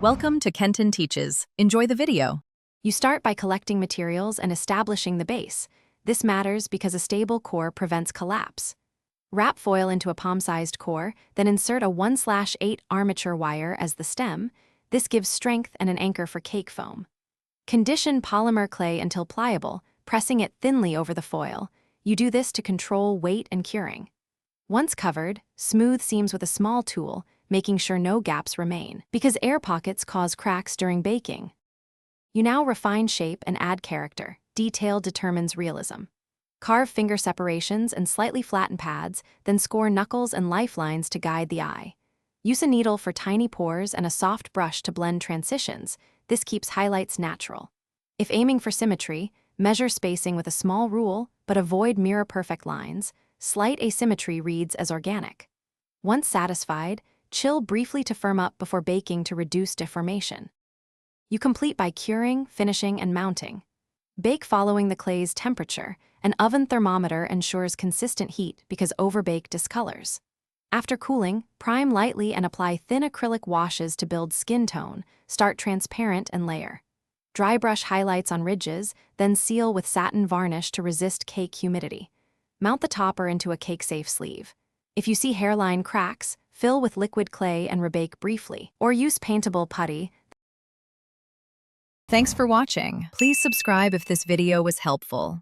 Welcome to Kenton Teaches. Enjoy the video. You start by collecting materials and establishing the base. This matters because a stable core prevents collapse. Wrap foil into a palm-sized core, then insert a 1/8 armature wire as the stem. This gives strength and an anchor for cake foam. Condition polymer clay until pliable, pressing it thinly over the foil. You do this to control weight and curing. Once covered, smooth seams with a small tool, making sure no gaps remain, because air pockets cause cracks during baking. You now refine shape and add character. Detail determines realism. Carve finger separations and slightly flatten pads, then score knuckles and lifelines to guide the eye. Use a needle for tiny pores and a soft brush to blend transitions. This keeps highlights natural. If aiming for symmetry, measure spacing with a small rule, but avoid mirror-perfect lines. Slight asymmetry reads as organic. Once satisfied, chill briefly to firm up before baking to reduce deformation. You complete by curing, finishing, and mounting. Bake following the clay's temperature. An oven thermometer ensures consistent heat because overbake discolors. After cooling, prime lightly and apply thin acrylic washes to build skin tone. Start transparent and layer. Dry brush highlights on ridges, then seal with satin varnish to resist cake humidity. Mount the topper into a cake-safe sleeve. If you see hairline cracks, fill with liquid clay and rebake briefly, or use paintable putty. Thanks for watching. Please subscribe if this video was helpful.